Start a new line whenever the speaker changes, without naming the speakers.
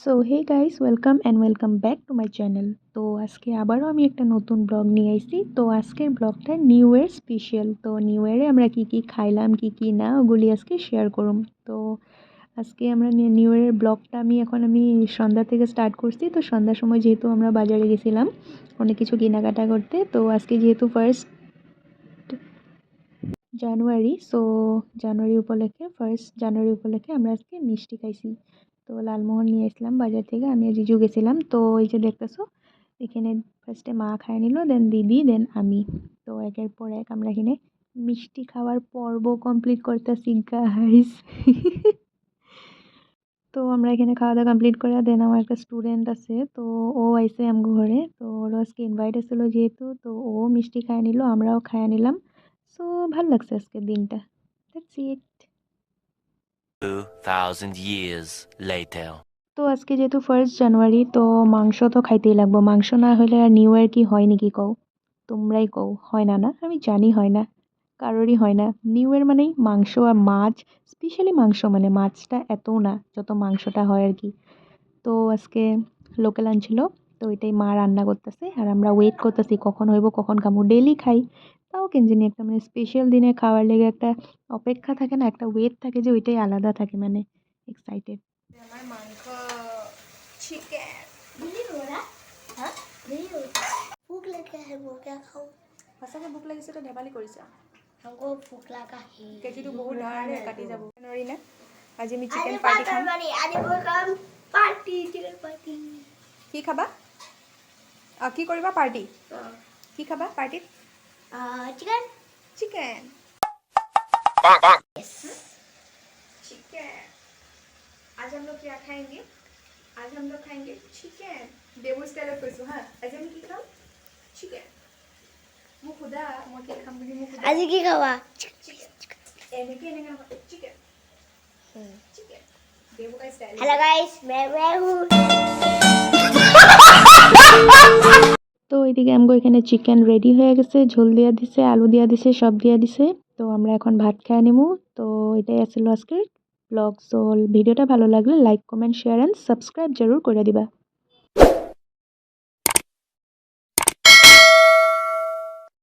So hey guys, welcome back to my channel. তো আজকে আবারও আমি একটা নতুন ব্লগ নিয়ে আইছি। তো আজকের ব্লগটা নিউ ইয়ার স্পেশাল। তো নিউ ইয়ারে আমরা কি কি খাইলাম কি কি না ওগুলি আজকে শেয়ার করুম। তো আজকে আমরা নিউ ইয়ারের ব্লগটা আমি সন্ধ্যা থেকে স্টার্ট করছি। তো সন্ধ্যার সময় যেহেতু আমরা বাজারে গেছিলাম অনেক কিছু কেনাকাটা করতে, তো আজকে যেহেতু first January, so first January উপলক্ষে আমরা আজকে মিষ্টি খাইছি। তো লালমোহন নিয়ে আসলাম বাজার থেকে, আমি আর জিজু গেছিলাম। তো এই যে দেখতেছো এখানে ফার্স্টে মা খায় নিল, দেন দিদি, দেন আমি। তো একের পর এক আমরা এখানে মিষ্টি খাওয়ার পর্ব কমপ্লিট করতেছি গাইস। তো আমরা এখানে খাওয়া দাওয়া কমপ্লিট করে দেন আমার একটা স্টুডেন্ট আছে, তো ও আইসে আমগো ঘরে। তো ওর আজকে ইনভাইট আসছিল যেহেতু, তো ও মিষ্টি খায় নিল, আমরাও খায় নিলাম। সো ভাল লাগছে আজকের দিনটা। That's it.
2000 years later.
তো আজকে যেহেতু ফার্স্ট জানুয়ারি, তো মাংস তো খাইতেই লাগবো। মাংস না হলে আর নিউ ইয়ার কি হয় নাকি কও? তোমরাই কও, হয় না? না, আমি জানি হয় না, কারোরই হয় না। নিউ ইয়ার মানেই মাংস আর মাছ, স্পেশালি মাংস, মানে মাছটা এত না যত মাংসটা হয় আর কি। তো আজকে লোকাল আনছিল, তো এটাই মা রান্না করতেছে আর আমরা ওয়েট করতেছি কখন হইব, কখন খামু। ডেইলি খাই, তাও কেন জানি একটা মানে স্পেশাল দিনে খাওয়ার লেগে একটা অপেক্ষা থাকে না, একটা ওয়েট থাকে যে ওইটাই আলাদা থাকে, মানে এক্সাইটেড।
আমার মাংস চিকেন দিলি ওরা হ্যাঁ দিলি ভোক লাগে है वो क्या खाऊं
সঁচাকৈ ভোক লাগিছে, তো ধেমালি কৰিছা।
हमको भूख लगा है
কেজিটো বহুত ডাঙৰ কাটি যাব নোৱাৰি না। আজি আমি
आज
চিকেন পাৰ্টি খাম।
आज वो काम पार्टी चिकन पार्टी
কি খাবা? কি কৰিবা পাৰ্টি? কি খাবা পাৰ্টিত?
Chicken
chicken.
Yes
chicken. आज हम लोग क्या खाएंगे? आज हम लोग खाएंगे चिकन। देवू स्टाइल কৈছো হা। আজি আমি কি খাম? চিকেন। মোক খুদা মই কি খাম বুলি মোক খুদা।
आज की खावा
চিকেন। এনেকে চিকেন। চিকেন। দেবু का स्टाइल।
हेलो गाइस मैं हूं
তো এদিকে আমগো এখানে চিকেন রেডি হয়ে গেছে, ঝোল দিয়া দিছে, আলু দিয়া দিছে, সব দিয়া দিছে। তো আমরা এখন ভাত খায় নিমু। তো এটাই আসলে আজকের ব্লগ। সো ভিডিওটা ভালো লাগলে like comment share and subscribe জরুর করে দিবা।